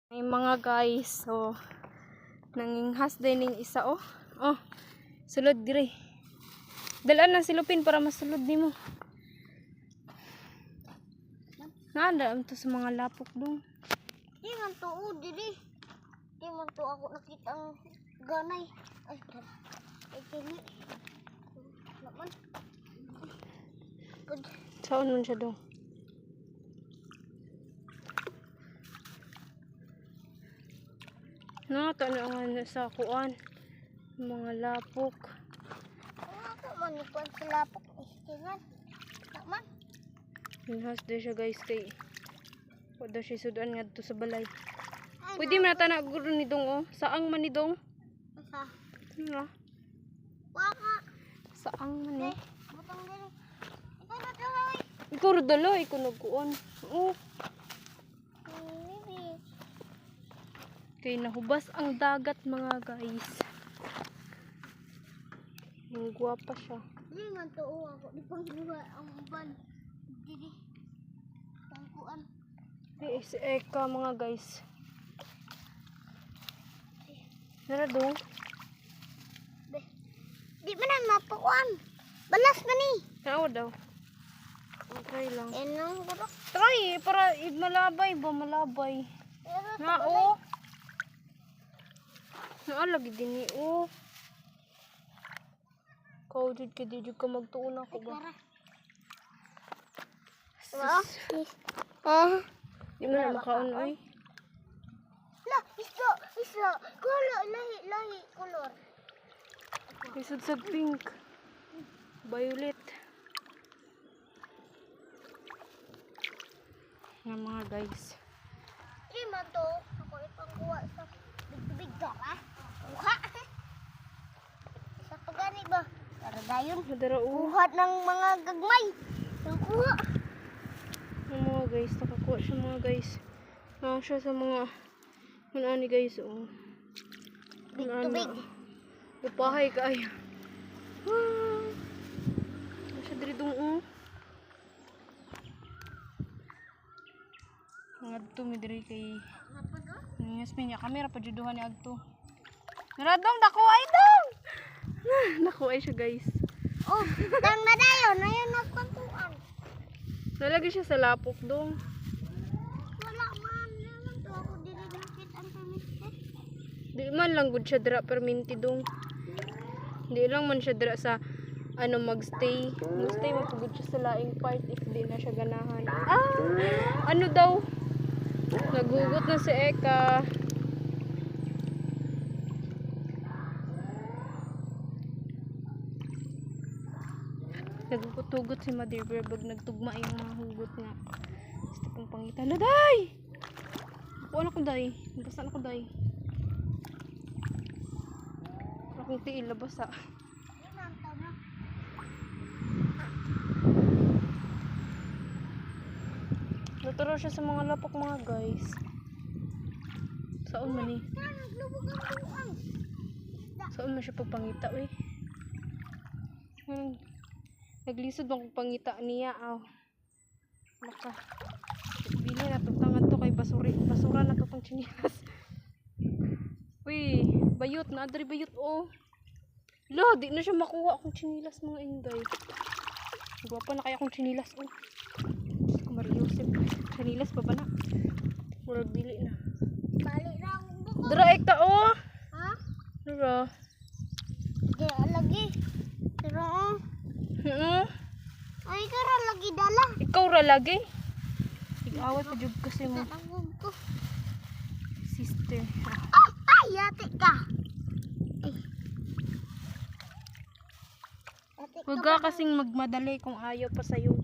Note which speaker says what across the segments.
Speaker 1: Ay mga guys, so nanginghas din ning isa oh. Oh, sulod dire. Dalaan na silupin para masulod nimo. Nanda to sa mga lapok dong.
Speaker 2: Di man tuod diri. Di man to ako nakita ang ganay. Ay, kini. Naman.
Speaker 1: Saan man siya dong? No, tanong sa kuan. Mga lapok.
Speaker 2: Ano man ni kuan sa lapok istingan. Naman.
Speaker 1: Ninghas din siya guys kay wala siya sudan nga to sa balay.
Speaker 2: Ay,
Speaker 1: Pwede man na guro ni dong oh. Saang man ni dong?
Speaker 2: Asa?
Speaker 1: Ano?
Speaker 2: Waka.
Speaker 1: Saang man eh.
Speaker 2: Butang diri. Ikaw na tuloy.
Speaker 1: Ikaw ro dalo ikaw nagkuan. Oh,
Speaker 2: Bibi.
Speaker 1: kay nahubas ang dagat mga guys. Ang gwapa siya.
Speaker 2: Di man tuo ako di pangbuha ang uban. Diri. Ang kuan.
Speaker 1: Eh, si Eka mga guys. Nara dong?
Speaker 2: Be. Di man na mapuan. Balas man ni.
Speaker 1: Tao daw. Try lang.
Speaker 2: Enong guro.
Speaker 1: Try para malabay ba malabay. Nga oh. Naalagi din ni oh. Kau jud ka di jud ka magtuon ako ba?
Speaker 2: Wow. Ah.
Speaker 1: Di mo na makaon oy.
Speaker 2: La, isla. Color, lahi color.
Speaker 1: Isod sa pink. Violet. Nga mga guys.
Speaker 2: Di man to. Ako itong kuha sa big dara. Kuha. Sa pagani ba? Para dayon.
Speaker 1: Madara oh.
Speaker 2: Kuha ng mga gagmay. Ang kuha.
Speaker 1: Yung mga guys, nakakuha siya mga guys. Naka siya sa mga ano guys oh.
Speaker 2: Big to big.
Speaker 1: Upahay kaya. Ah. Siya diri dong oh. Ang adto mi diri kay Yasmin ya kamera pa juduhan ni adto. Naradong nakuha dong. Nakuha siya guys.
Speaker 2: Oh, tang na dayon. Ayan nagkwentuhan.
Speaker 1: Nalagay siya sa lapok dong.
Speaker 2: Wala man. Naman to ako dili nakit ang permitted.
Speaker 1: Di man lang gud siya dira perminti dong. Di lang man siya dira sa ano magstay. Magstay magpugod siya sa laing part if di na siya ganahan. Ah! Ano daw? Nagugot na si Eka. Nagugot-hugot si Mother Bear pag nagtugma yung mga hugot nga. Gusto kong pangitan na day! Wala ko day. Basta na ko day. Akong tiil labasa. Naturo siya sa mga lapok mga guys. Saan man eh? Saan man siya pagpangita eh? Naglisod ng pangita niya aw. Maka bili na tutangan to kay basura na to tong chinilas. Uy, bayot na adri bayot oh. Lo, di na siya makuha akong chinilas mga inday. Gwapa na kaya akong chinilas oh. Mariusip. Chinilas pa ba na? Murag dili na.
Speaker 2: Balik na ang buko.
Speaker 1: Dra ekta oh.
Speaker 2: Ha?
Speaker 1: Dra.
Speaker 2: Di lagi. Pero ay kara lagi dala.
Speaker 1: Ikaw ra lagi. Ig-away pa jud kasi mo
Speaker 2: Nangog ko.
Speaker 1: sister.
Speaker 2: Ay, yate ka. Ay. Yate ka.
Speaker 1: Huwag ka kasing magmadali kung ayaw pa sa'yo.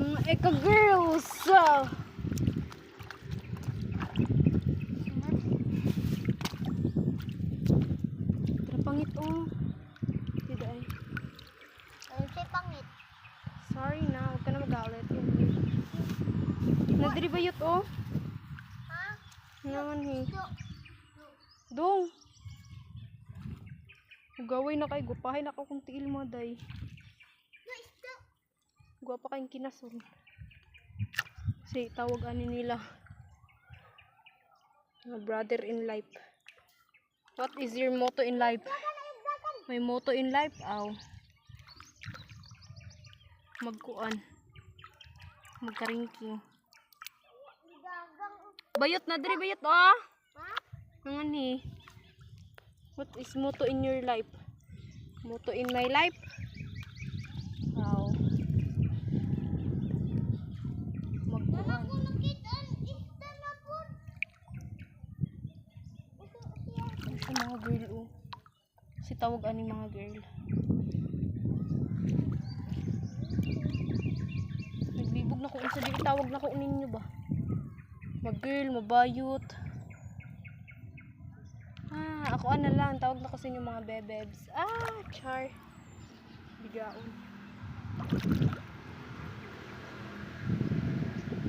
Speaker 1: Mga Eka girls! Trapangit oh. Hindi ay.
Speaker 2: Ay, si pangit.
Speaker 1: Sorry na, huwag ka na magalit. Nadiri ba yut oh?
Speaker 2: Ha?
Speaker 1: Naman eh.
Speaker 2: Do.
Speaker 1: Dong! Gaway na kay gupahay na ako kung tiil mo day.
Speaker 2: Do, isda.
Speaker 1: Guwapa kayong kinasun. Kasi tawag ani nila. Mga brother in life. What is your motto in life? May motto in life? Aw. Magkuan. Magkaringking. Bayot na diri, bayot oh. Nga ni. What is motto in your life? Motto in my life? Wow. Magkuan. Ano siya mga girl oh. Si tawag ani mga girl. Nagbibog na ko unsa di tawag na ko ninyo ba? Mga girl, mabayot. Ako ano lang, tawag na ko sa inyo mga bebebs. Char. Bigaon.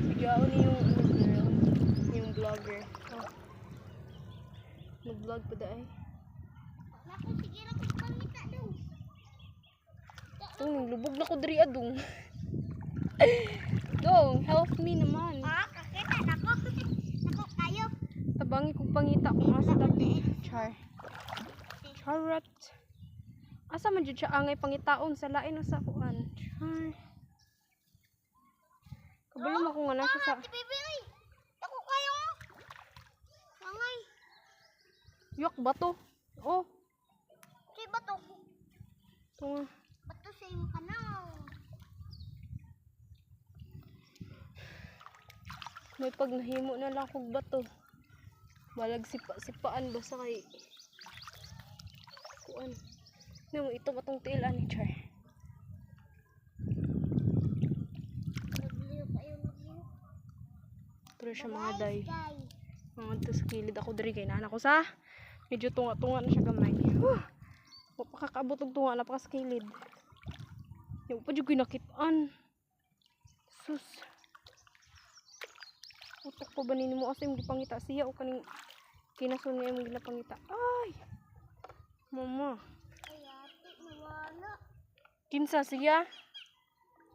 Speaker 1: Bigaon ni yung girl, yung vlogger. Nag-vlog pa dahil. Tung, lubog na ko diri adong. Dong, help me naman.
Speaker 2: Kakita nako. Nako kayo.
Speaker 1: Tabangi kong pangita kung asa dapit. Char. Charot. Asa man jud siya angay pangitaon sa lain o sa kuan. Char. Kabalo mo kung ano siya sa...
Speaker 2: Bibili. Nako kayo. Angay.
Speaker 1: Yuck ba to? Oh.
Speaker 2: Kay bato.
Speaker 1: Ito nga.
Speaker 2: Bato sa iyong kanaw.
Speaker 1: May pag nahimo na lang kog bato. Balag sipa-sipaan ba sa kay... Kuan. Namo ito batong tiil ani char.
Speaker 2: Nagliw kayo nagliw.
Speaker 1: Pero siya mga day. Mga to sa kilid ako diri kay nana ko sa. Medyo tunga-tunga na siya gamay. Pakakabot og tunga na pa sa kilid. Yung pa jud ginakitaan. Sus. Utok pa ba nini mo asa yung gipangita siya o kaning kinasun niya yung ginapangita. Ay. Mama.
Speaker 2: Ay ate nawala.
Speaker 1: Kinsa siya?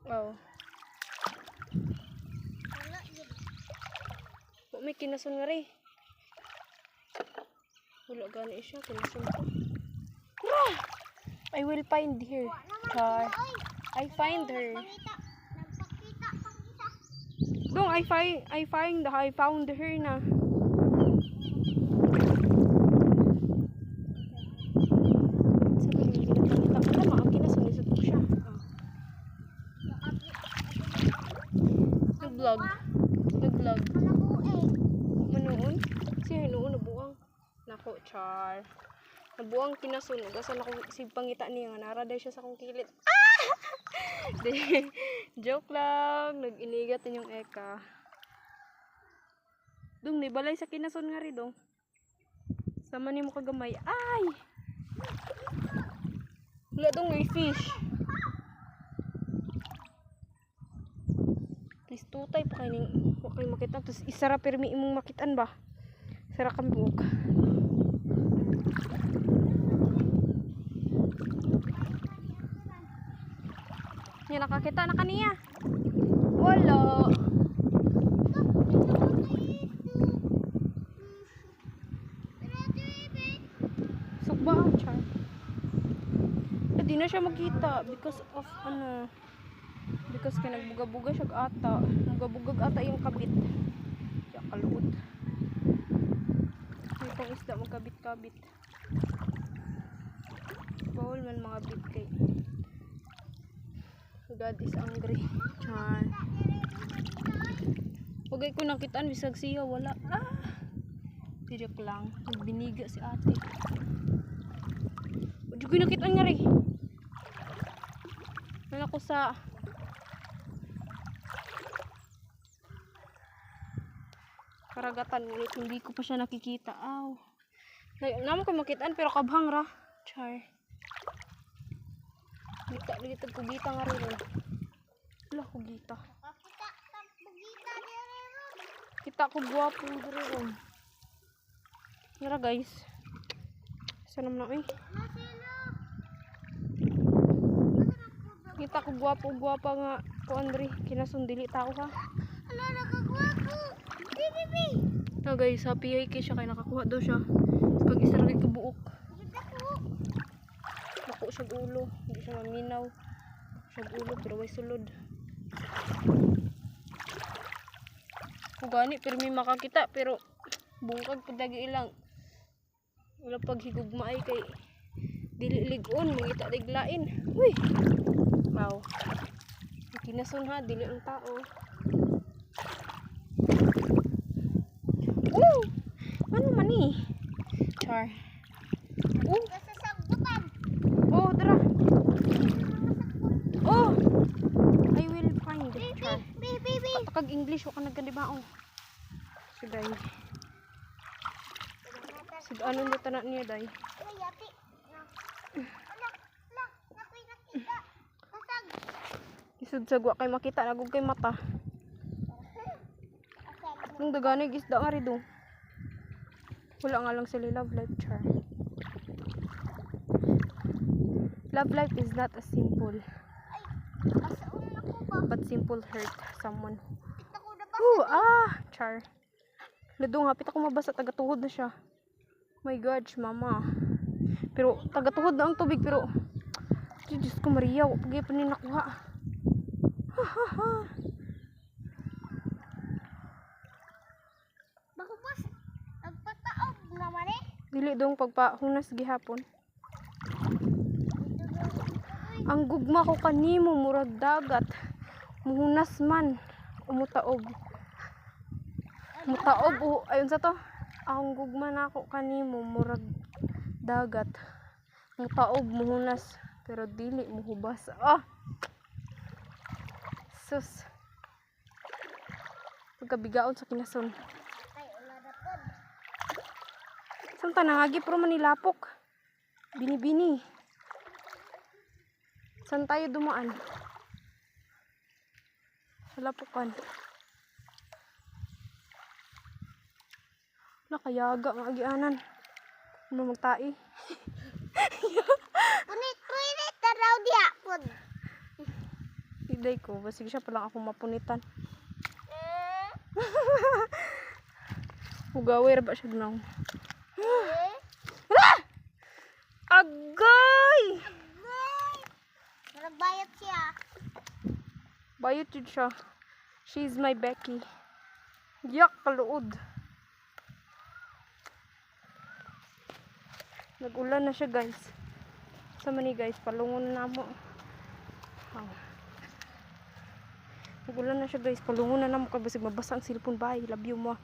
Speaker 1: Wow.
Speaker 2: Wala yun.
Speaker 1: Wa may kinasun nga rin. Wala gani siya. Kinasun ko. I will find her. Char. I find her.
Speaker 2: Nagpakita pang isa.
Speaker 1: Dong, I found her na. Sa kanya ginapangita ko tama ang kinasunisod ko siya. Nag-vlog. Nag-vlog. Manoon? Siya noon nabuang. Nako, char. Nabuang kinasunog. Asa ako si pangita niya nga naraday siya sa kong kilid. Joke lang. Nag-inigat yung eka. Dong, nibalay sa kinasun nga rin dong. Sama ni mo kagamay. Ay! Wala dong may fish. Please tutay pa kayo ning huwag kayo makita. Tapos isara permi imong makitaan ba? Sara kang buhok. Yan nakakita na kaniya. Wala. Sukba ang char. Hindi na siya makita because of ano. Because ka nagbuga-buga siya ata. Bugabugag ata yung kabit. Siya kaluod. May pang isda magkabit-kabit. Bawal man mga bit kay. God is angry. Char. Pagay ko nakitaan bisag siya wala. Tiyak lang. Nagbiniga si ate. Pagay ko nakitaan nga rin. Wala ko sa karagatan. Ngunit hindi ko pa siya nakikita. Aw. Naman ko makitaan pero kabhang ra. Char. Gita, ligitag ko gita nga rin. Wala ko gita.
Speaker 2: Kapita kang bugita dire ron.
Speaker 1: Kita ko guwapo diri ron. Mira guys. Sana naman eh.
Speaker 2: Masilo.
Speaker 1: Kita ko guwapo nga ko Andre. Kinasundili tao ha.
Speaker 2: Ala, nakakuha ko. Bibi.
Speaker 1: Na guys, happy ay kay siya kay nakakuha daw siya. Kag isa ra ka buok.
Speaker 2: Ganda ko.
Speaker 1: Nako siya ulo, hindi siya maminaw. Siya ulo pero way sulod. Kugani pero may makakita pero bungkag pud lagi ilang. Wala pag higugma ay kay dili ligon mangita diglain. Uy. Wow. Kinason ha, dili ang tao. Oh! Ano man ni? Char. Oh!
Speaker 2: Kasasagbutan.
Speaker 1: Oh, dara. Oh! I will find it. Char.
Speaker 2: Bibi.
Speaker 1: Pag English, waka nagkandibaon. Sige. Sige, anong dito na niya, day?
Speaker 2: Ay, yati. Ala, nakoy nakita. Kasag.
Speaker 1: Isud sa gwa kay makita, nagug kay mata.
Speaker 2: Kasag.
Speaker 1: Nung daganig isda nga rin wala nga lang sila love life, char. Love life is not as simple,
Speaker 2: Ay, kasaon ako ba?
Speaker 1: but simple hurt someone.
Speaker 2: Kita ko na ba?
Speaker 1: Char. Ladong hapit ako mabasa, tagatuhod na siya. My gosh, mama. Pero, tagatuhod na ang tubig, pero, Diyos ko Maria, wag pa rin nakuha.
Speaker 2: Bahubos. Nagpataog naman eh.
Speaker 1: Dili dong pagpahunas gihapon. Ang gugma ko kanimo murag dagat. Muhunas man umutaob. Mutaob ayun sa to. Ang gugma nako kanimo murag dagat. Mutaob muhunas pero dili muhubas. Sus. Pagkabigaon sa kinason.
Speaker 2: Ay, ulada pod.
Speaker 1: Samta nangagi pero manilapok. Bini-bini. Saan tayo dumaan? Sa lapukan. Wala kayaga nga agianan. Ano magtai?
Speaker 2: Punit taraw diha pod.
Speaker 1: Iday ko. Basig siya palang ako mapunitan. Hugawer ba siya dunang? Agay!
Speaker 2: Nagbayad siya.
Speaker 1: Bayot yun siya. She's my Becky. Yak, kaluod. Nag-ulan na siya guys. Sama ni guys, palungon na mo. Nag-ulan na siya guys, palungon na mo. Kabasig mabasa ang cellphone ba? Love you mo.